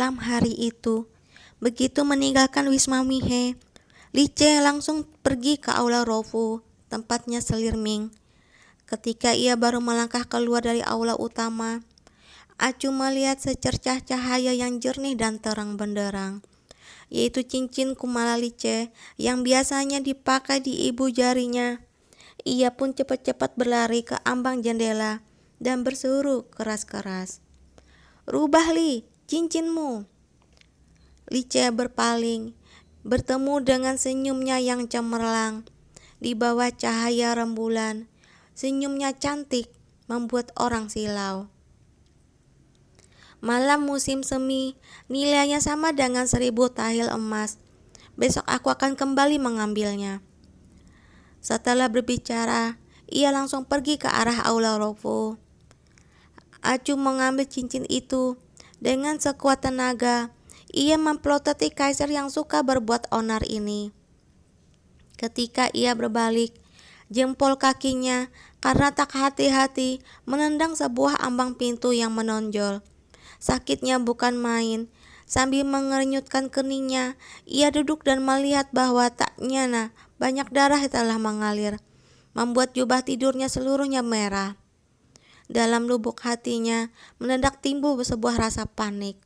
malam hari itu, begitu meninggalkan Wisma Mihe, Lice langsung pergi ke aula Rofu, tempatnya Selirming. Ketika ia baru melangkah keluar dari aula utama, Acu melihat secercah cahaya yang jernih dan terang benderang, yaitu cincin kumala Lice yang biasanya dipakai di ibu jarinya. Ia pun cepat-cepat berlari ke ambang jendela dan berseru keras-keras, "Rubah Li, cincinmu!" Lice berpaling, bertemu dengan senyumnya yang cemerlang. Di bawah cahaya rembulan, senyumnya cantik, membuat orang silau. Malam musim semi, nilainya sama dengan 1000 tahil emas. Besok aku akan kembali mengambilnya. Setelah berbicara, ia langsung pergi ke arah aula Rofu. Acu mengambil cincin itu. Dengan sekuat tenaga, ia memplototi kaisar yang suka berbuat onar ini. Ketika ia berbalik, jempol kakinya karena tak hati-hati menendang sebuah ambang pintu yang menonjol. Sakitnya bukan main. Sambil mengerenyutkan keningnya, ia duduk dan melihat bahwa tak nyana banyak darah telah mengalir, membuat jubah tidurnya seluruhnya merah. Dalam lubuk hatinya mendadak timbul sebuah rasa panik.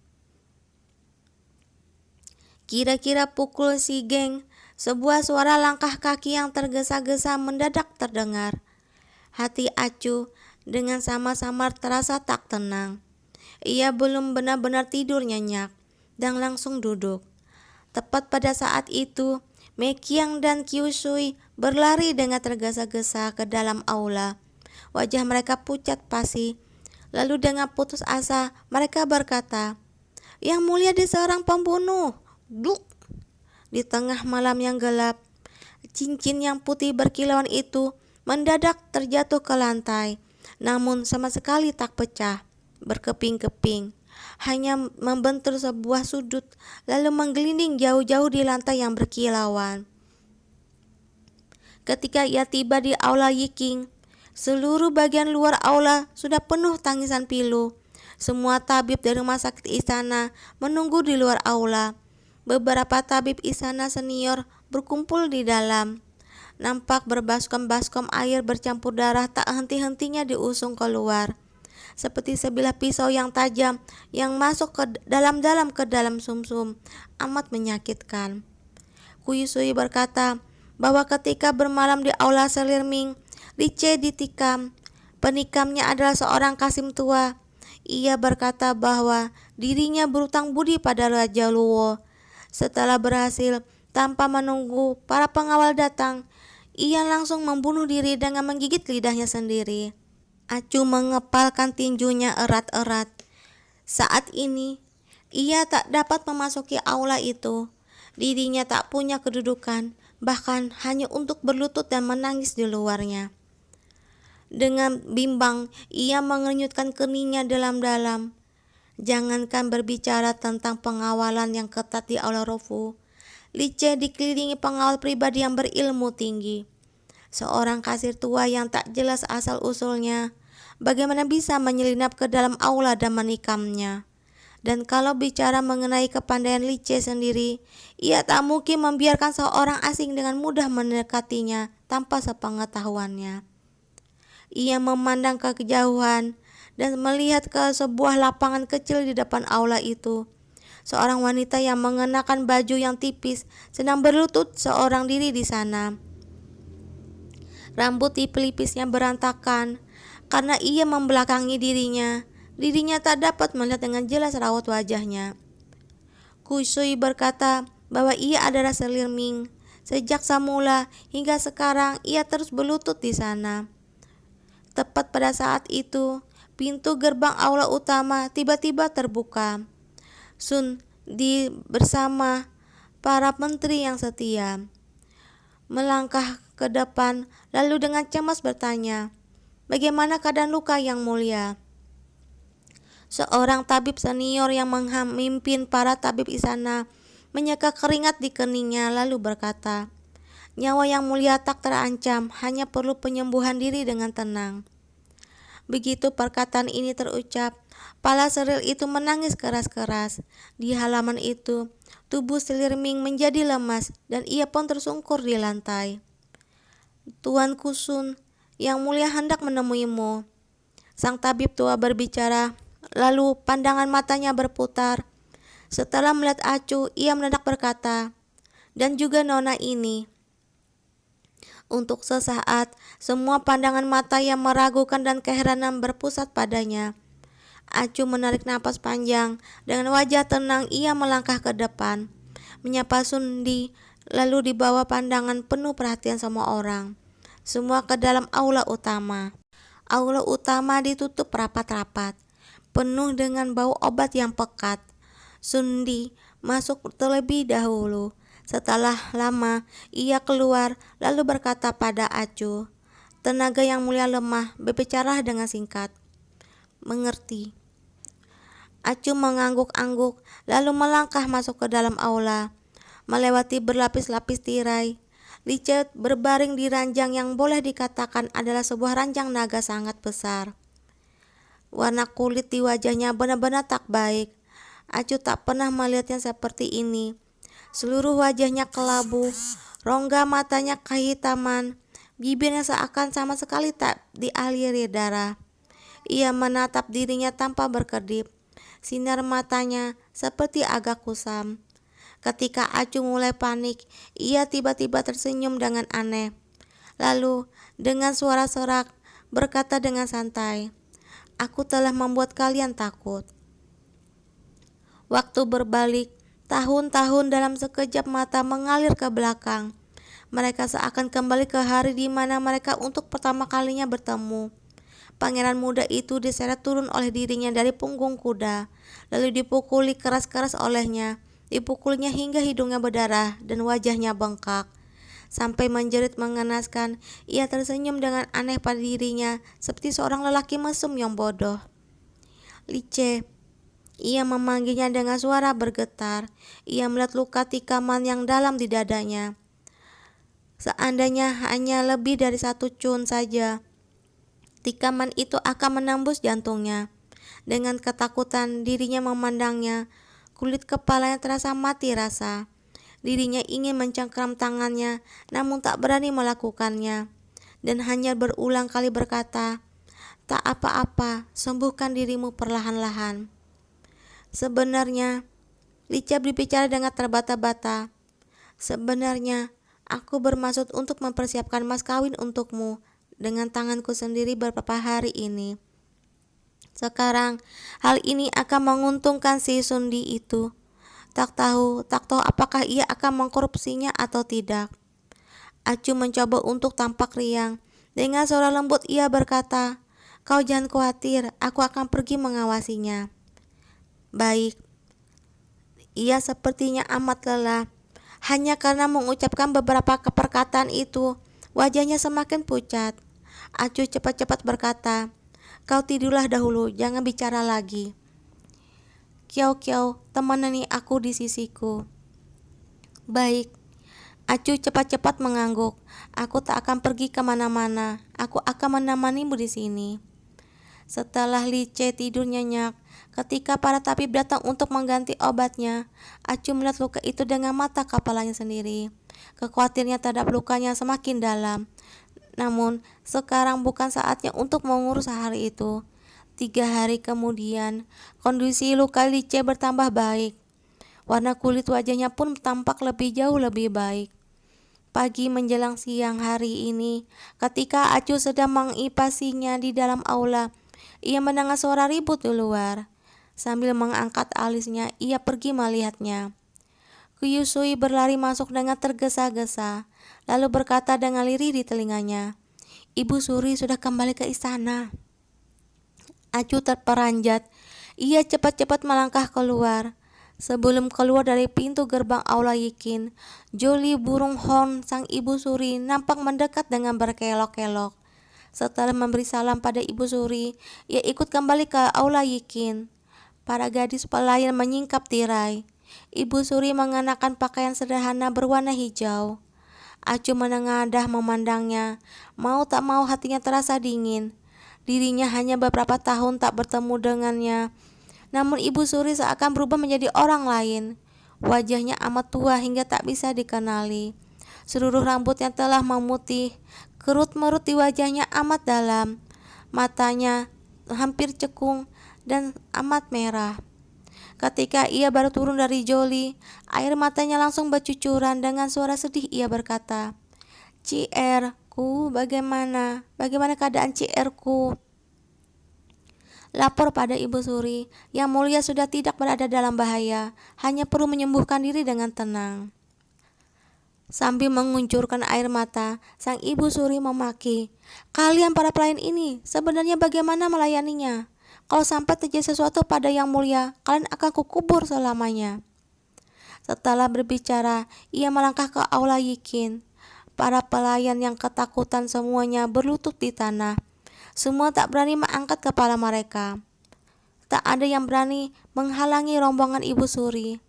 Kira-kira pukul si geng, sebuah suara langkah kaki yang tergesa-gesa mendadak terdengar. Hati Acu dengan sama-samar terasa tak tenang. Ia belum benar-benar tidur nyenyak dan langsung duduk. Tepat pada saat itu, Mekiang dan Kyusui berlari dengan tergesa-gesa ke dalam aula. Wajah mereka pucat pasi. Lalu dengan putus asa mereka berkata, "Yang mulia di seorang pembunuh." Duk! Di tengah malam yang gelap, cincin yang putih berkilauan itu mendadak terjatuh ke lantai, namun sama sekali tak pecah, berkeping-keping, hanya membentur sebuah sudut lalu menggelinding jauh-jauh di lantai yang berkilauan. Ketika ia tiba di aula Yiking, seluruh bagian luar aula sudah penuh tangisan pilu. Semua tabib dari rumah sakit istana menunggu di luar aula. Beberapa tabib istana senior berkumpul di dalam. Nampak berbaskom-baskom air bercampur darah tak henti-hentinya diusung keluar, seperti sebilah pisau yang tajam yang masuk ke dalam-dalam ke dalam sumsum. Amat menyakitkan. Kyusui berkata bahwa ketika bermalam di aula Selirming, Lice ditikam. Penikamnya adalah seorang kasim tua. Ia berkata bahwa dirinya berutang budi pada Raja Luo. Setelah berhasil, tanpa menunggu para pengawal datang, ia langsung membunuh diri dengan menggigit lidahnya sendiri. Acu mengepalkan tinjunya erat-erat. Saat ini, ia tak dapat memasuki aula itu. Dirinya tak punya kedudukan, bahkan hanya untuk berlutut dan menangis di luarnya. Dengan bimbang, ia mengerenyutkan keningnya dalam-dalam. Jangankan berbicara tentang pengawalan yang ketat di aula Rofu, Lice dikelilingi pengawal pribadi yang berilmu tinggi. Seorang kasir tua yang tak jelas asal-usulnya, bagaimana bisa menyelinap ke dalam aula dan menikamnya? Dan kalau bicara mengenai kepandaian Lice sendiri, ia tak mungkin membiarkan seorang asing dengan mudah mendekatinya tanpa sepengetahuannya. Ia memandang ke kejauhan dan melihat ke sebuah lapangan kecil di depan aula itu. Seorang wanita yang mengenakan baju yang tipis sedang berlutut seorang diri di sana. Rambut di pelipisnya berantakan karena ia membelakangi dirinya. Dirinya tak dapat melihat dengan jelas raut wajahnya. Kyusui berkata bahwa ia adalah Selirming. Sejak semula hingga sekarang ia terus berlutut di sana. Tepat pada saat itu, pintu gerbang aula utama tiba-tiba terbuka. Sun Di bersama para menteri yang setia melangkah ke depan lalu dengan cemas bertanya, "Bagaimana keadaan luka yang mulia?" Seorang tabib senior yang memimpin para tabib istana menyeka keringat di keningnya lalu berkata, "Nyawa yang mulia tak terancam, hanya perlu penyembuhan diri dengan tenang." Begitu perkataan ini terucap, Pala Seril itu menangis keras-keras. Di halaman itu, tubuh Selirming menjadi lemas dan ia pun tersungkur di lantai. Tuan Kusun, yang mulia hendak menemuimu. Sang tabib tua berbicara, lalu pandangan matanya berputar. Setelah melihat Acu, ia mendadak berkata, dan juga nona ini. Untuk sesaat, semua pandangan mata yang meragukan dan keheranan berpusat padanya. Acu menarik napas panjang, dengan wajah tenang ia melangkah ke depan, menyapa Sundi, lalu dibawa pandangan penuh perhatian semua orang. Semua ke dalam aula utama. Aula utama ditutup rapat-rapat, penuh dengan bau obat yang pekat. Sundi masuk terlebih dahulu. Setelah lama, ia keluar lalu berkata pada Acu, tenaga yang mulia lemah, berbicara dengan singkat. Mengerti. Acu mengangguk-angguk lalu melangkah masuk ke dalam aula, melewati berlapis-lapis tirai. Lice berbaring di ranjang yang boleh dikatakan adalah sebuah ranjang naga sangat besar. Warna kulit di wajahnya benar-benar tak baik. Acu tak pernah melihatnya seperti ini. Seluruh wajahnya kelabu, rongga matanya kehitaman, bibirnya seakan sama sekali tak dialiri darah. Ia menatap dirinya tanpa berkedip. Sinar matanya seperti agak kusam. Ketika Acu mulai panik, ia tiba-tiba tersenyum dengan aneh. Lalu, dengan suara serak, berkata dengan santai, aku telah membuat kalian takut. Waktu berbalik, tahun-tahun dalam sekejap mata mengalir ke belakang. Mereka seakan kembali ke hari di mana mereka untuk pertama kalinya bertemu. Pangeran muda itu diseret turun oleh dirinya dari punggung kuda, lalu dipukuli keras-keras olehnya, dipukulnya hingga hidungnya berdarah dan wajahnya bengkak. Sampai menjerit mengenaskan, ia tersenyum dengan aneh pada dirinya, seperti seorang lelaki mesum yang bodoh. Lice, ia memanggilnya dengan suara bergetar. Ia melihat luka tikaman yang dalam di dadanya. Seandainya hanya lebih dari 1 cun saja, tikaman itu akan menembus jantungnya. Dengan ketakutan dirinya memandangnya. Kulit kepalanya terasa mati rasa. Dirinya ingin mencengkram tangannya, namun tak berani melakukannya. Dan hanya berulang kali berkata, tak apa-apa, sembuhkan dirimu perlahan-lahan. Sebenarnya, Lica berbicara dengan terbata-bata. Sebenarnya, aku bermaksud untuk mempersiapkan mas kawin untukmu dengan tanganku sendiri beberapa hari ini. Sekarang, hal ini akan menguntungkan si Sundi itu. Tak tahu apakah ia akan mengkorupsinya atau tidak. Acu mencoba untuk tampak riang. Dengan suara lembut ia berkata, kau jangan khawatir, aku akan pergi mengawasinya. Baik. Ia sepertinya amat lelah. Hanya karena mengucapkan beberapa perkataan itu, wajahnya semakin pucat. Acu cepat-cepat berkata, kau tidurlah dahulu, jangan bicara lagi. Kiau-kiau, temani aku di sisiku. Baik. Acu cepat-cepat mengangguk. Aku tak akan pergi kemana-mana. Aku akan menemanimu di sini. Setelah Lice tidur nyenyak, ketika para tabib datang untuk mengganti obatnya, Acu melihat luka itu dengan mata kepalanya sendiri. Kekhawatirannya terhadap lukanya semakin dalam. Namun, sekarang bukan saatnya untuk mengurus hal itu. 3 hari kemudian, kondisi luka Lice bertambah baik. Warna kulit wajahnya pun tampak jauh lebih baik. Pagi menjelang siang hari ini, ketika Acu sedang mengipasinya di dalam aula, ia mendengar suara ribut di luar. Sambil mengangkat alisnya, ia pergi melihatnya. Kuyusui berlari masuk dengan tergesa-gesa, lalu berkata dengan lirih di telinganya, Ibu Suri sudah kembali ke istana. Acu terperanjat. Ia cepat-cepat melangkah keluar. Sebelum keluar dari pintu gerbang aula Yikin, Joli burung Horn sang Ibu Suri nampak mendekat dengan berkelok-kelok. Setelah memberi salam pada Ibu Suri, ia ikut kembali ke aula Yikin. Para gadis pelayan menyingkap tirai. Ibu Suri mengenakan pakaian sederhana berwarna hijau. Acu menengadah memandangnya. Mau tak mau hatinya terasa dingin. Dirinya hanya beberapa tahun tak bertemu dengannya. Namun Ibu Suri seakan berubah menjadi orang lain. Wajahnya amat tua hingga tak bisa dikenali. Seluruh rambutnya telah memutih, kerut-merut di wajahnya amat dalam. Matanya hampir cekung dan amat merah. Ketika ia baru turun dari Joli, air matanya langsung bercucuran. Dengan suara sedih ia berkata, "CR ku, bagaimana? Bagaimana keadaan CR ku?" Lapor pada Ibu Suri, Yang Mulia sudah tidak berada dalam bahaya, hanya perlu menyembuhkan diri dengan tenang. Sambil menguncurkan air mata, sang Ibu Suri memaki, "Kalian para pelayan ini sebenarnya bagaimana melayaninya? Kalau sampai terjadi sesuatu pada Yang Mulia, kalian akan kukubur selamanya." Setelah berbicara, ia melangkah ke aula Yikin. Para pelayan yang ketakutan semuanya berlutut di tanah. Semua tak berani mengangkat kepala mereka. Tak ada yang berani menghalangi rombongan Ibu Suri.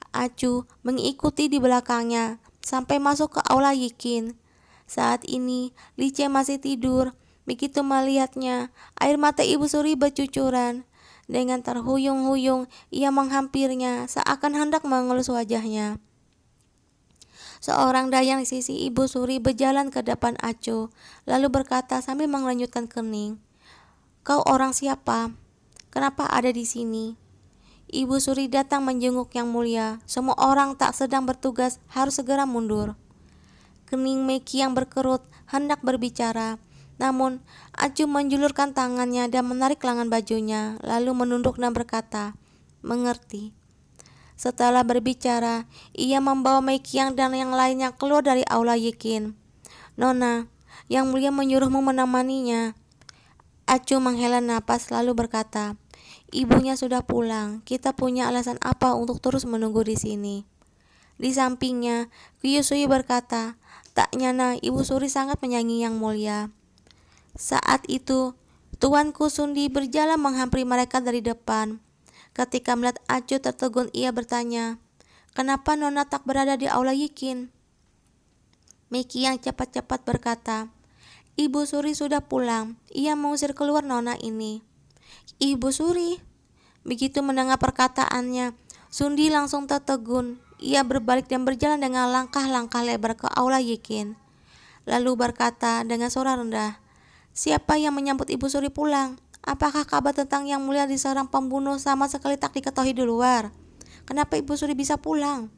Acu mengikuti di belakangnya sampai masuk ke aula Yikin. Saat ini Lice masih tidur. Begitu melihatnya, air mata Ibu Suri bercucuran. Dengan terhuyung-huyung ia menghampirnya seakan hendak mengelus wajahnya. Seorang dayang di sisi Ibu Suri berjalan ke depan Acu, lalu berkata sambil mengernyitkan kening, "Kau orang siapa? Kenapa ada di sini?" Ibu Suri datang menjenguk Yang Mulia. Semua orang tak sedang bertugas harus segera mundur. Kening Meki yang berkerut hendak berbicara, namun Acu menjulurkan tangannya dan menarik lengan bajunya, lalu menunduk dan berkata, "Mengerti." Setelah berbicara, ia membawa Mekiang dan yang lainnya keluar dari aula Yikin. "Nona, Yang Mulia menyuruhmu menemaninya." Acu menghela napas lalu berkata, "Ibunya sudah pulang. Kita punya alasan apa untuk terus menunggu di sini?" Di sampingnya, Kyusui berkata, "Tak nyana, Ibu Suri sangat menyayangi Yang Mulia." Saat itu, Tuanku Sundi berjalan menghampiri mereka dari depan. Ketika melihat Acu tertegun, ia bertanya, "Kenapa Nona tak berada di aula Yikin?" Meki yang cepat-cepat berkata, "Ibu Suri sudah pulang. Ia mengusir keluar Nona ini." "Ibu Suri?" Begitu mendengar perkataannya, Sundi langsung tertegun. Ia berbalik dan berjalan dengan langkah-langkah lebar ke aula Yikin. Lalu berkata dengan suara rendah, "Siapa yang menyambut Ibu Suri pulang? Apakah kabar tentang Yang Mulia diserang pembunuh sama sekali tak diketahui di luar? Kenapa Ibu Suri bisa pulang?"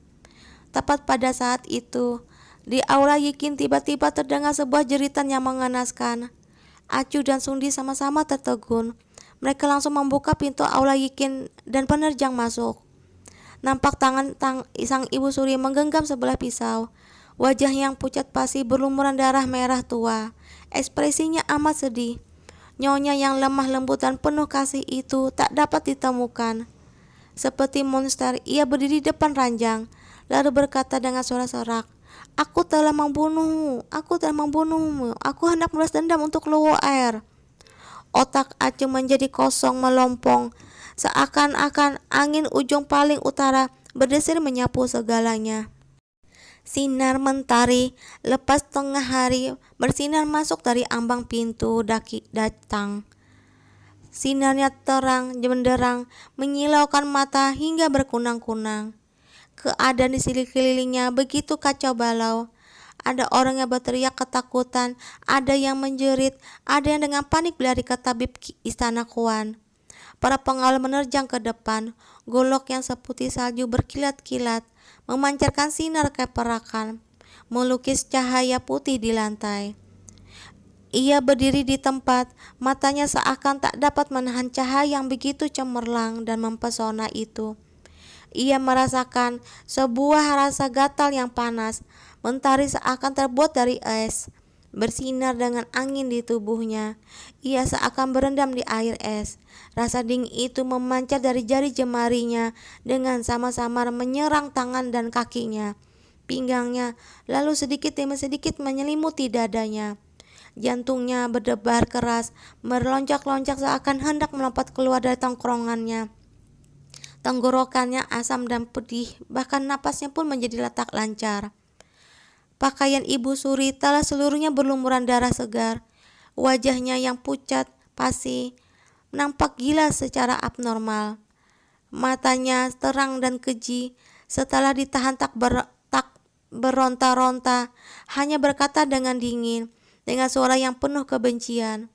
Tepat pada saat itu, di aula Yikin tiba-tiba terdengar sebuah jeritan yang mengenaskan. Acu dan Sundi sama-sama tertegun. Mereka langsung membuka pintu aula Yikin dan penerjang masuk. Nampak tangan sang Ibu Suri menggenggam sebelah pisau. Wajah yang pucat pasi berlumuran darah merah tua. Ekspresinya amat sedih. Nyonya yang lemah lembut dan penuh kasih itu tak dapat ditemukan. Seperti monster, ia berdiri di depan ranjang, lalu berkata dengan suara serak, "Aku telah membunuhmu, aku telah membunuhmu, aku hendak membalas dendam untuk Luo Air." Otak Acu menjadi kosong melompong, seakan-akan angin ujung paling utara berdesir menyapu segalanya. Sinar mentari lepas tengah hari bersinar masuk dari ambang pintu datang. Sinarnya terang benderang menyilaukan mata hingga berkunang-kunang. Keadaan di sekelilingnya begitu kacau balau. Ada orang yang berteriak ketakutan, ada yang menjerit, ada yang dengan panik berlari ke tabib istana Kuan. Para pengawal menerjang ke depan. Golok yang seputih salju berkilat-kilat memancarkan sinar keperakan, melukis cahaya putih di lantai. Ia berdiri di tempat, matanya seakan tak dapat menahan cahaya yang begitu cemerlang dan mempesona itu. Ia merasakan sebuah rasa gatal yang panas. Mentari seakan terbuat dari es, bersinar dengan angin di tubuhnya. Ia seakan berendam di air es. Rasa dingin itu memancar dari jari jemarinya dengan sama-sama menyerang tangan dan kakinya, pinggangnya, lalu sedikit demi sedikit menyelimuti dadanya. Jantungnya berdebar keras, melonjak-lonjak seakan hendak melompat keluar dari tongkrongannya. Tenggorokannya asam dan pedih, bahkan napasnya pun menjadi tak lancar. Pakaian Ibu Suri telah seluruhnya berlumuran darah segar. Wajahnya yang pucat, pasi, nampak gila secara abnormal. Matanya terang dan keji. Setelah ditahan tak beronta-ronta, hanya berkata dengan dingin, dengan suara yang penuh kebencian,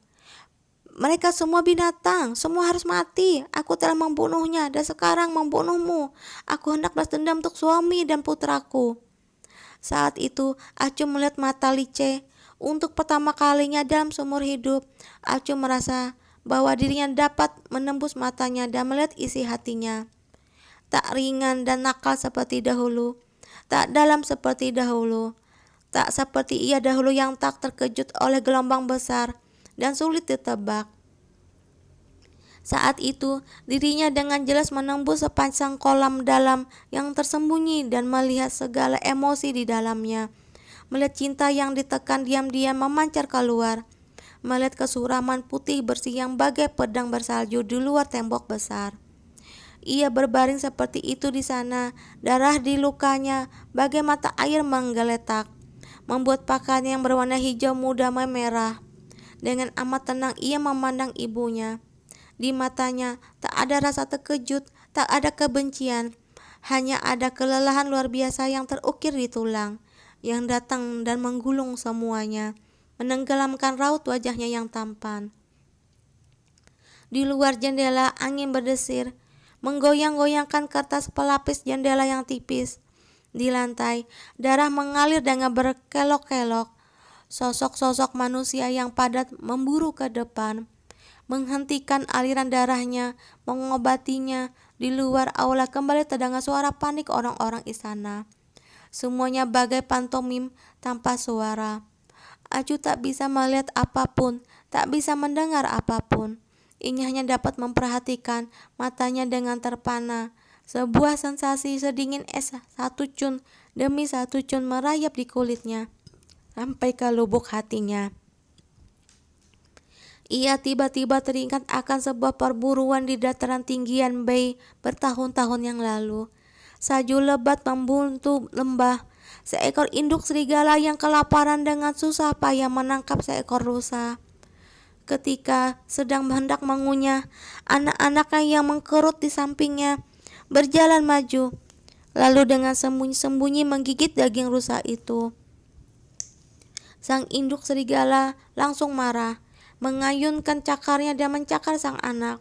"Mereka semua binatang, semua harus mati. Aku telah membunuhnya dan sekarang membunuhmu. Aku hendak balas dendam untuk suami dan putraku." Saat itu, Acu melihat mata Lice. Untuk pertama kalinya dalam seumur hidup, Acu merasa bahwa dirinya dapat menembus matanya dan melihat isi hatinya. Tak ringan dan nakal seperti dahulu, tak dalam seperti dahulu, tak seperti ia dahulu yang tak terkejut oleh gelombang besar dan sulit ditebak. Saat itu, dirinya dengan jelas menembus sepanjang kolam dalam yang tersembunyi dan melihat segala emosi di dalamnya. Melihat cinta yang ditekan diam-diam memancar keluar. Melihat kesuraman putih bersih yang bagai pedang bersalju di luar tembok besar. Ia berbaring seperti itu di sana, darah di lukanya bagai mata air menggeletak, membuat pakaian yang berwarna hijau muda memerah. Dengan amat tenang ia memandang ibunya. Di matanya tak ada rasa terkejut, tak ada kebencian, hanya ada kelelahan luar biasa yang terukir di tulang, yang datang dan menggulung semuanya, menenggelamkan raut wajahnya yang tampan. Di luar jendela angin berdesir, menggoyang-goyangkan kertas pelapis jendela yang tipis. Di lantai, darah mengalir dengan berkelok-kelok. Sosok-sosok manusia yang padat memburu ke depan, menghentikan aliran darahnya, mengobatinya. Di luar aula kembali terdengar suara panik orang-orang istana. Semuanya bagai pantomim tanpa suara. Acu tak bisa melihat apapun, tak bisa mendengar apapun. Ia hanya dapat memperhatikan, matanya dengan terpana. Sebuah sensasi sedingin es satu cun demi satu cun merayap di kulitnya, sampai ke lubuk hatinya. Ia tiba-tiba teringat akan sebuah perburuan di dataran tinggian Bei bertahun-tahun yang lalu. Salju lebat membuntu lembah. Seekor induk serigala yang kelaparan dengan susah payah menangkap seekor rusa. Ketika sedang hendak mengunyah, anak-anaknya yang mengkerut di sampingnya berjalan maju, lalu dengan sembunyi-sembunyi menggigit daging rusa itu. Sang induk serigala langsung marah, mengayunkan cakarnya dan mencakar sang anak.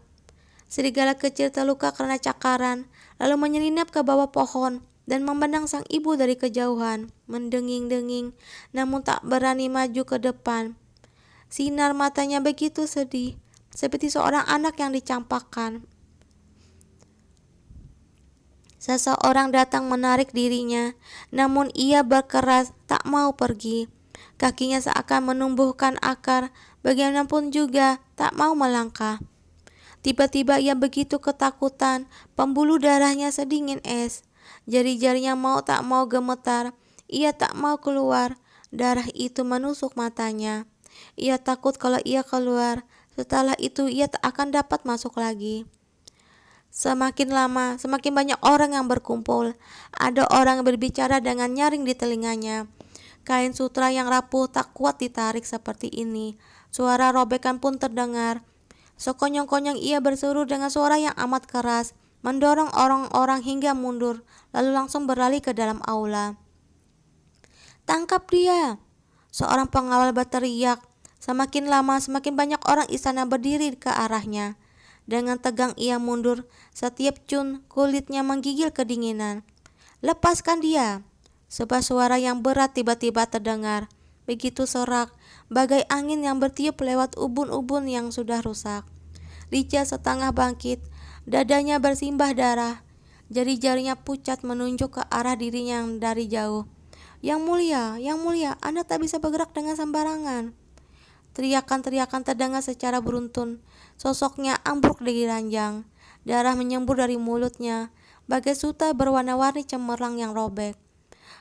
Serigala kecil terluka karena cakaran, lalu menyelinap ke bawah pohon dan memandang sang ibu dari kejauhan, mendenging-denging, namun tak berani maju ke depan. Sinar matanya begitu sedih, seperti seorang anak yang dicampakkan. Seseorang datang menarik dirinya, namun ia berkeras tak mau pergi. Kakinya seakan menumbuhkan akar, bagaimanapun juga tak mau melangkah. Tiba-tiba ia begitu ketakutan, pembuluh darahnya sedingin es. Jari-jarinya mau tak mau gemetar, ia tak mau keluar. Darah itu menusuk matanya. Ia takut kalau ia keluar, setelah itu ia tak akan dapat masuk lagi. Semakin lama, semakin banyak orang yang berkumpul. Ada orang yang berbicara dengan nyaring di telinganya. Kain sutra yang rapuh tak kuat ditarik seperti ini. Suara robekan pun terdengar. Sekonyong-konyong ia berseru dengan suara yang amat keras, mendorong orang-orang hingga mundur, lalu langsung berlari ke dalam aula. "Tangkap dia!" Seorang pengawal berteriak. Semakin lama, semakin banyak orang istana berdiri ke arahnya. Dengan tegang ia mundur, setiap cun kulitnya menggigil kedinginan. "Lepaskan dia!" Sebuah suara yang berat tiba-tiba terdengar, begitu serak, bagai angin yang bertiup lewat ubun-ubun yang sudah rusak. Lica setengah bangkit, dadanya bersimbah darah, jari-jarinya pucat menunjuk ke arah dirinya yang dari jauh. Yang mulia, Anda tak bisa bergerak dengan sembarangan." Teriakan-teriakan terdengar secara beruntun. Sosoknya ambruk dari ranjang. Darah menyembur dari mulutnya, bagai sutra berwarna-warni cemerlang yang robek.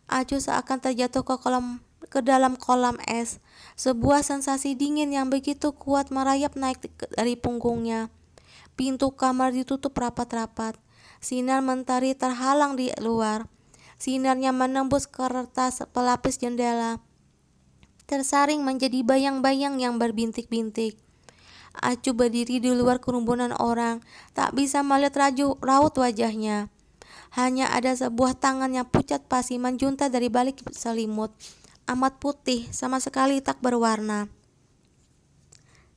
Acu seakan terjatuh ke dalam kolam es. Sebuah sensasi dingin yang begitu kuat merayap naik dari punggungnya. Pintu kamar ditutup rapat-rapat. Sinar mentari terhalang di luar. Sinarnya menembus kertas pelapis jendela, tersaring menjadi bayang-bayang yang berbintik-bintik. Acu berdiri di luar kerumunan orang, tak bisa melihat raut wajahnya. Hanya ada sebuah tangan yang pucat pasi menjunta dari balik selimut, amat putih, sama sekali tak berwarna.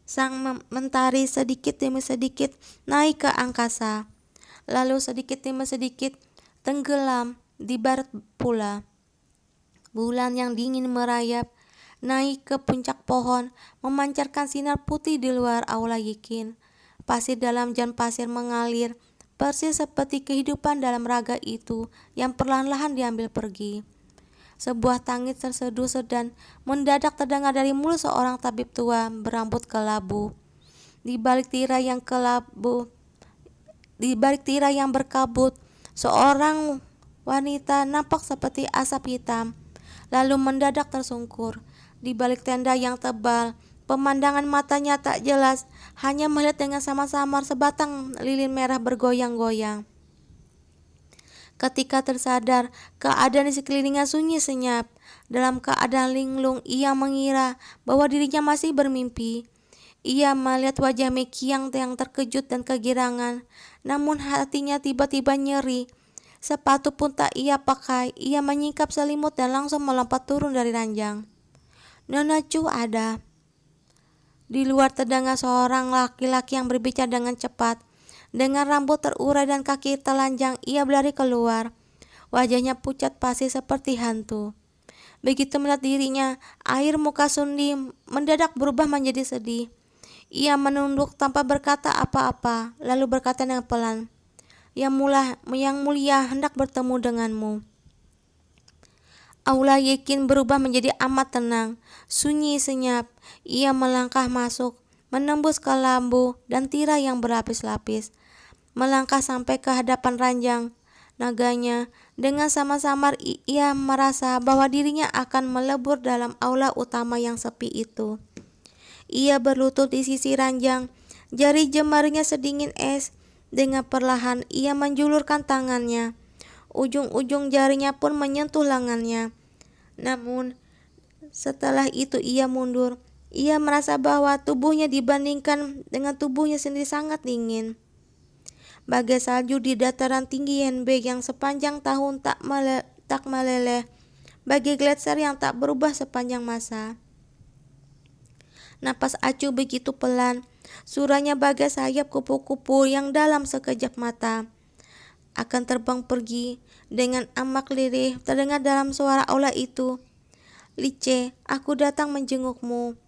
Sang mentari sedikit demi sedikit naik ke angkasa, lalu sedikit demi sedikit tenggelam di barat pula. Bulan yang dingin merayap naik ke puncak pohon, memancarkan sinar putih di luar aula Yikin. Pasir dalam jan pasir mengalir, persis seperti kehidupan dalam raga itu yang perlahan-lahan diambil pergi. Sebuah tangis terseduh dan mendadak terdengar dari mulut seorang tabib tua berambut kelabu. Di balik tirai yang berkabut, seorang wanita nampak seperti asap hitam, lalu mendadak tersungkur. Di balik tenda yang tebal, pemandangan matanya tak jelas, hanya melihat dengan samar-samar sebatang lilin merah bergoyang-goyang. Ketika tersadar, keadaan di sekelilingnya sunyi senyap. Dalam keadaan linglung, ia mengira bahwa dirinya masih bermimpi. Ia melihat wajah Mekiang yang terkejut dan kegirangan, namun hatinya tiba-tiba nyeri. Sepatu pun tak ia pakai, ia menyingkap selimut dan langsung melompat turun dari ranjang. Nona Chu ada. Di luar terdengar seorang laki-laki yang berbicara dengan cepat. Dengan rambut terurai dan kaki telanjang, ia berlari keluar. Wajahnya pucat pasi seperti hantu. Begitu melihat dirinya, air muka Sundi mendadak berubah menjadi sedih. Ia menunduk tanpa berkata apa-apa, lalu berkata dengan pelan, Yang mulia hendak bertemu denganmu." Aula Yikin berubah menjadi amat tenang, sunyi senyap. Ia melangkah masuk, menembus kelambu dan tirai yang berlapis-lapis. Melangkah sampai ke hadapan ranjang naganya. Dengan samar-samar ia merasa bahwa dirinya akan melebur dalam aula utama yang sepi itu. Ia berlutut di sisi ranjang, jari jemarinya sedingin es. Dengan perlahan ia menjulurkan tangannya. Ujung-ujung jarinya pun menyentuh lengannya. Namun setelah itu ia mundur. Ia merasa bahwa tubuhnya dibandingkan dengan tubuhnya sendiri sangat dingin. Bagai salju di dataran tinggi Yenbe yang sepanjang tahun tak meleleh, bagai gletser yang tak berubah sepanjang masa. Napas Acu begitu pelan, suaranya bagai sayap kupu-kupu yang dalam sekejap mata akan terbang pergi. Dengan amak lirih terdengar dalam suara aula itu, "Lice, aku datang menjengukmu."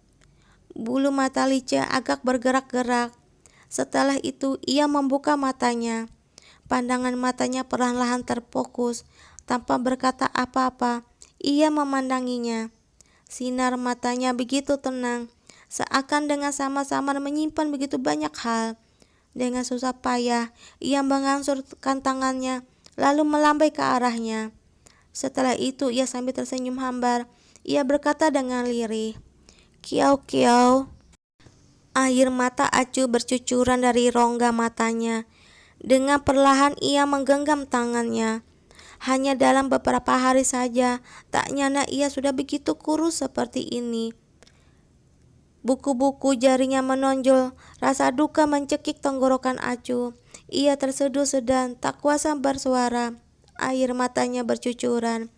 Bulu mata Lice agak bergerak-gerak. Setelah itu ia membuka matanya. Pandangan matanya perlahan-lahan terfokus. Tanpa berkata apa-apa, ia memandanginya. Sinar matanya begitu tenang, seakan dengan sama-sama menyimpan begitu banyak hal. Dengan susah payah, ia mengangsurkan tangannya, lalu melambai ke arahnya. Setelah itu ia sambil tersenyum hambar, ia berkata dengan lirih, "Kiau, kiau." Air mata Acu bercucuran dari rongga matanya. Dengan perlahan ia menggenggam tangannya. Hanya dalam beberapa hari saja, tak nyana ia sudah begitu kurus seperti ini. Buku-buku jarinya menonjol, rasa duka mencekik tenggorokan Acu. Ia terseduh dan tak kuasa bersuara. Air matanya bercucuran.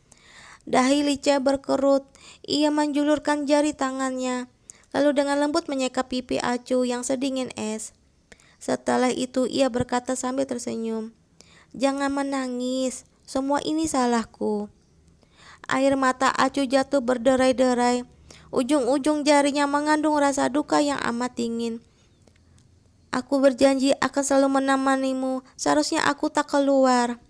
Dahi Lice berkerut. Ia menjulurkan jari tangannya, lalu dengan lembut menyeka pipi Acu yang sedingin es. Setelah itu ia berkata sambil tersenyum, "Jangan menangis, semua ini salahku." Air mata Acu jatuh berderai-derai. Ujung-ujung jarinya mengandung rasa duka yang amat dingin. "Aku berjanji akan selalu menemanimu, seharusnya aku tak keluar."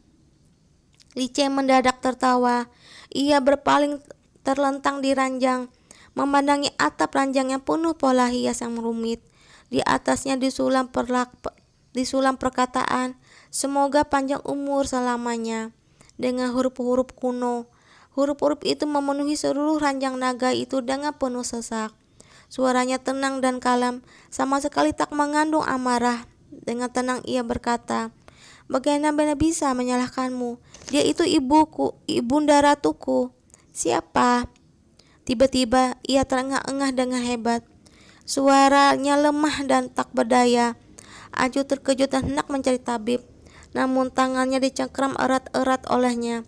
Lice mendadak tertawa. Ia berpaling terlentang di ranjang, memandangi atap ranjang yang penuh pola hias yang rumit. Di atasnya disulam perkataan, "Semoga panjang umur selamanya," dengan huruf-huruf kuno. Huruf-huruf itu memenuhi seluruh ranjang naga itu dengan penuh sesak. Suaranya tenang dan kalem, sama sekali tak mengandung amarah. Dengan tenang ia berkata, "Bagaimana bisa menyalahkanmu? Dia itu ibuku, ibunda ratuku." "Siapa?" Tiba-tiba ia terengah-engah dengan hebat. Suaranya lemah dan tak berdaya. Acu terkejut dan hendak mencari tabib, namun tangannya dicengkram erat-erat olehnya.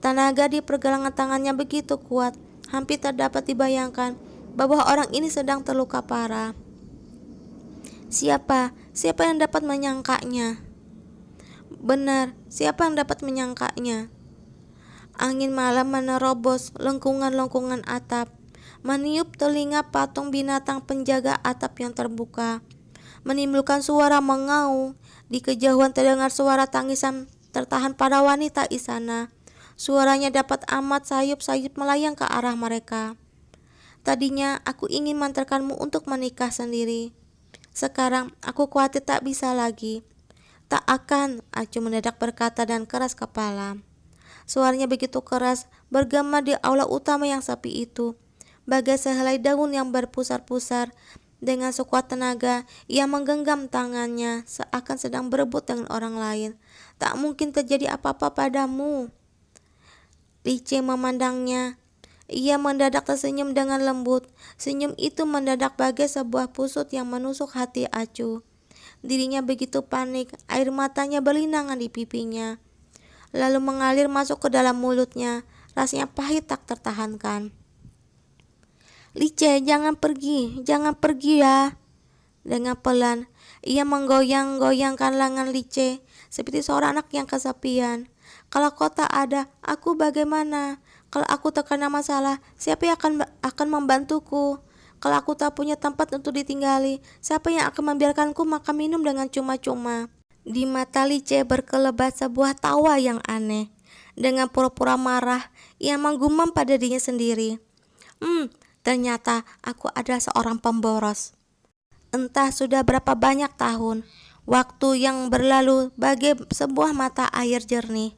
Tenaga di pergelangan tangannya begitu kuat, hampir tak dapat dibayangkan bahwa orang ini sedang terluka parah. Siapa yang dapat menyangkanya? Benar, siapa yang dapat menyangkanya? Angin malam menerobos lengkungan-lengkungan atap, meniup telinga patung binatang penjaga atap yang terbuka, menimbulkan suara mengaung. Di kejauhan terdengar suara tangisan tertahan pada wanita Isana. Suaranya dapat amat sayup-sayup melayang ke arah mereka. Tadinya aku ingin mengantarkanmu untuk menikah sendiri. Sekarang aku khawatir tak bisa lagi. Tak akan, Acu mendadak berkata dan keras kepala. Suaranya begitu keras, bergema di aula utama yang sepi itu. Bagai sehelai daun yang berpusar-pusar, dengan sekuat tenaga, ia menggenggam tangannya seakan sedang berebut dengan orang lain. Tak mungkin terjadi apa-apa padamu. Lice memandangnya. Ia mendadak tersenyum dengan lembut. Senyum itu mendadak bagai sebuah pusut yang menusuk hati Acu. Dirinya begitu panik, air matanya berlinangan di pipinya, lalu mengalir masuk ke dalam mulutnya. Rasanya pahit tak tertahankan. Lice, jangan pergi ya. Dengan pelan, ia menggoyang-goyangkan lengan Lice seperti seorang anak yang kesepian. Kalau kau tak ada, aku bagaimana? Kalau aku terkena masalah, siapa yang akan membantuku? Kalau aku tak punya tempat untuk ditinggali, siapa yang akan membiarkanku makan minum dengan cuma-cuma? Di mata Lice berkelebat sebuah tawa yang aneh. Dengan pura-pura marah, ia menggumam pada dirinya sendiri. Ternyata aku adalah seorang pemboros. Entah sudah berapa banyak tahun, waktu yang berlalu bagai sebuah mata air jernih.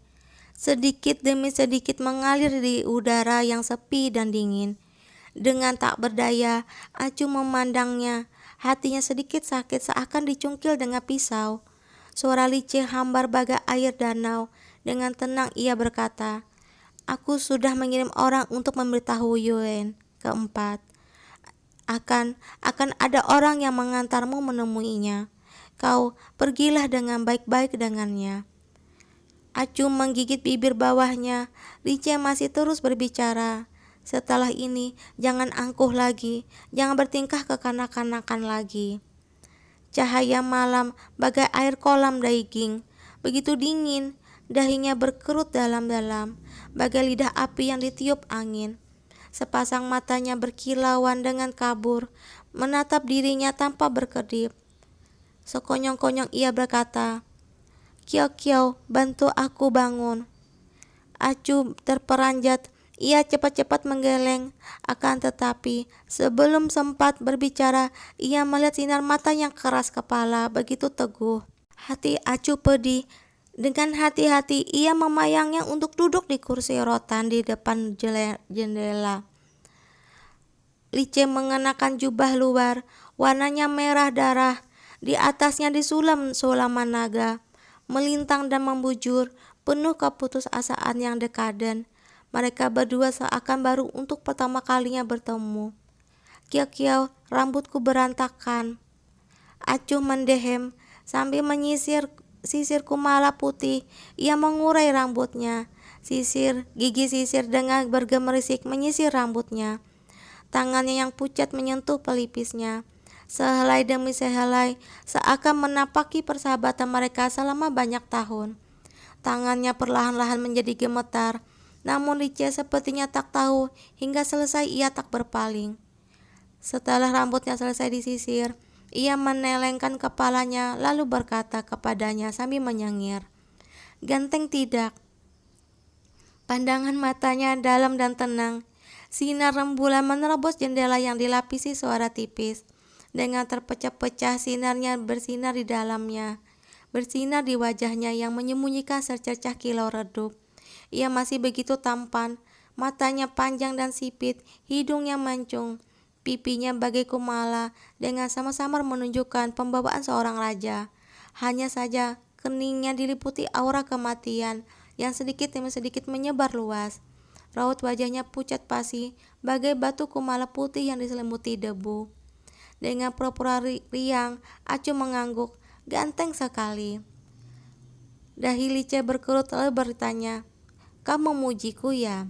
Sedikit demi sedikit mengalir di udara yang sepi dan dingin. Dengan tak berdaya, Acu memandangnya. Hatinya sedikit sakit seakan dicungkil dengan pisau. Suara Lice hambar bagai air danau. Dengan tenang ia berkata, aku sudah mengirim orang untuk memberitahu Yuen keempat. Akan ada orang yang mengantarmu menemuinya. Kau pergilah dengan baik-baik dengannya. Acu menggigit bibir bawahnya. Lice masih terus berbicara. Setelah ini, jangan angkuh lagi, jangan bertingkah kekanak-kanakan lagi. Cahaya malam bagai air kolam daging, begitu dingin, dahinya berkerut dalam-dalam, bagai lidah api yang ditiup angin. Sepasang matanya berkilauan dengan kabur, menatap dirinya tanpa berkedip. Sekonyong-konyong ia berkata, Kio, bantu aku bangun. Acu terperanjat. Ia cepat-cepat menggeleng, akan tetapi sebelum sempat berbicara, ia melihat sinar mata yang keras kepala begitu teguh. Hati Acu pedih. Dengan hati-hati ia memayangnya untuk duduk di kursi rotan di depan jendela. Lice mengenakan jubah luar, warnanya merah darah. Di atasnya disulam sulaman naga, melintang dan membujur, penuh keputusasaan yang dekaden. Mereka berdua seakan baru untuk pertama kalinya bertemu. Kio, rambutku berantakan. Acu mendehem sambil sisir kumala putih. Ia mengurai rambutnya. Gigi sisir dengan bergemerisik menyisir rambutnya. Tangannya yang pucat menyentuh pelipisnya. Sehelai demi sehelai, seakan menapaki persahabatan mereka selama banyak tahun. Tangannya perlahan-lahan menjadi gemetar. Namun Lice sepertinya tak tahu hingga selesai ia tak berpaling. Setelah rambutnya selesai disisir, ia menelengkan kepalanya lalu berkata kepadanya sambil menyengir, ganteng tidak? Pandangan matanya dalam dan tenang. Sinar rembulan menerobos jendela yang dilapisi suara tipis. Dengan terpecah-pecah sinarnya bersinar di dalamnya, bersinar di wajahnya yang menyembunyikan secercah kilau redup. Ia masih begitu tampan, matanya panjang dan sipit, hidungnya mancung, pipinya bagai kumala, dengan sama-sama menunjukkan pembawaan seorang raja. Hanya saja keningnya diliputi aura kematian yang sedikit demi sedikit menyebar luas. Raut wajahnya pucat pasi, bagai batu kumala putih yang diselimuti debu. Dengan pura-pura riang, Acu mengangguk. Ganteng sekali. Dahi Lice berkerut lalu bertanya, "Kamu memujiku ya?"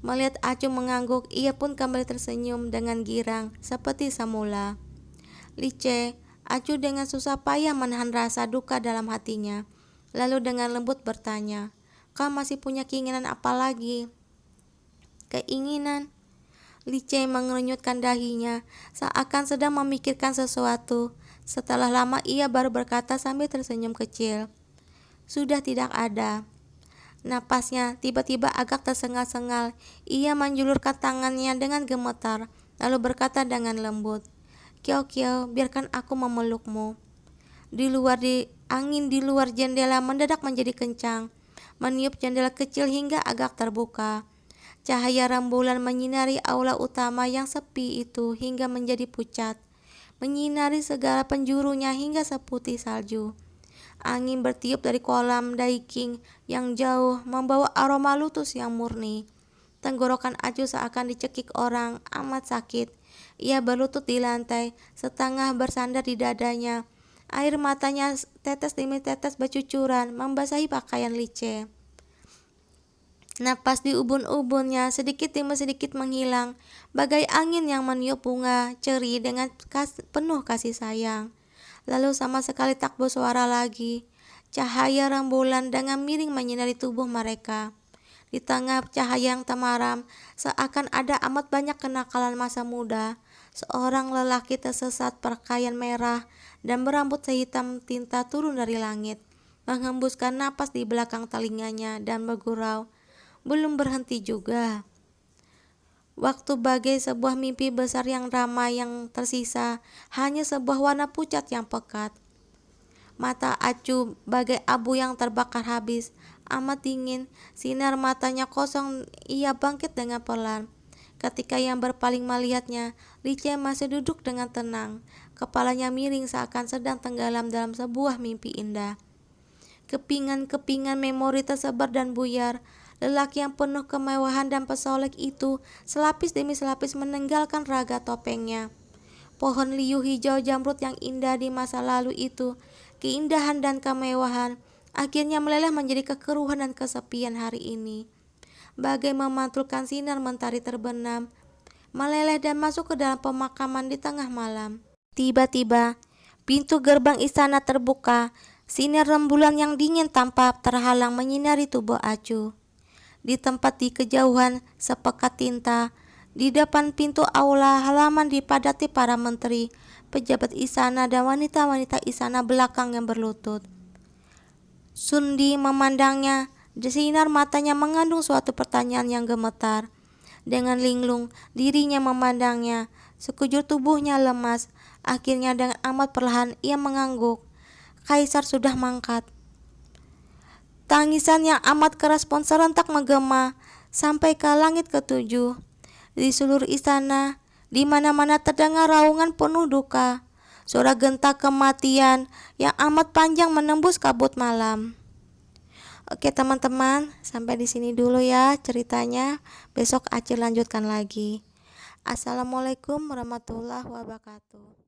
Melihat Acu mengangguk, ia pun kembali tersenyum dengan girang seperti semula. "Lice," Acu dengan susah payah menahan rasa duka dalam hatinya. Lalu dengan lembut bertanya, "Kau masih punya keinginan apa lagi?" "Keinginan?" Lice mengerunyutkan dahinya, seakan sedang memikirkan sesuatu. Setelah lama ia baru berkata sambil tersenyum kecil, "Sudah tidak ada." Napasnya tiba-tiba agak tersengal-sengal. Ia menjulurkan tangannya dengan gemetar, lalu berkata dengan lembut, "Kio Kio, biarkan aku memelukmu." Angin di luar jendela mendadak menjadi kencang, meniup jendela kecil hingga agak terbuka. Cahaya rembulan menyinari aula utama yang sepi itu hingga menjadi pucat, menyinari segala penjurunya hingga seputih salju. Angin bertiup dari kolam Daiking yang jauh, membawa aroma lutus yang murni. Tenggorokan Acu seakan dicekik orang, amat sakit. Ia berlutut di lantai, setengah bersandar di dadanya. Air matanya tetes demi tetes bercucuran, membasahi pakaian Lice. Napas di ubun-ubunnya sedikit demi sedikit menghilang, bagai angin yang meniup bunga ceri dengan penuh kasih sayang. Lalu sama sekali tak bersuara lagi. Cahaya rembulan dengan miring menyinari tubuh mereka. Di tengah cahaya yang temaram, seakan ada amat banyak kenakalan masa muda. Seorang lelaki tersesat pakaian merah dan berambut sehitam tinta turun dari langit, menghembuskan napas di belakang telinganya dan bergurau, "Belum berhenti juga." Waktu bagai sebuah mimpi besar yang ramai, yang tersisa hanya sebuah warna pucat yang pekat. Mata Acu bagai abu yang terbakar habis, amat dingin, sinar matanya kosong. Ia bangkit dengan pelan. Ketika yang berpaling melihatnya, Lice masih duduk dengan tenang, kepalanya miring seakan sedang tenggelam dalam sebuah mimpi indah. Kepingan-kepingan memori tersebar dan buyar. Lelaki yang penuh kemewahan dan pesolek itu selapis demi selapis meninggalkan raga topengnya. Pohon liu hijau jamrut yang indah di masa lalu itu, keindahan dan kemewahan, akhirnya meleleh menjadi kekeruhan dan kesepian hari ini. Bagai memantulkan sinar mentari terbenam, meleleh dan masuk ke dalam pemakaman di tengah malam. Tiba-tiba, pintu gerbang istana terbuka. Sinar rembulan yang dingin tanpa terhalang menyinari tubuh Acu. Di tempat di kejauhan sepekat tinta, di depan pintu aula halaman dipadati para menteri, pejabat istana dan wanita-wanita istana belakang yang berlutut. Sundi memandangnya, sinar matanya mengandung suatu pertanyaan yang gemetar. Dengan linglung, dirinya memandangnya, sekujur tubuhnya lemas. Akhirnya dengan amat perlahan ia mengangguk. Kaisar sudah mangkat. Tangisan yang amat keras pun serentak menggema sampai ke langit ketujuh. Di seluruh istana, di mana-mana terdengar raungan penuh duka. Suara gentak kematian yang amat panjang menembus kabut malam. Oke teman-teman, sampai di sini dulu ya ceritanya. Besok Acil lanjutkan lagi. Assalamualaikum warahmatullahi wabarakatuh.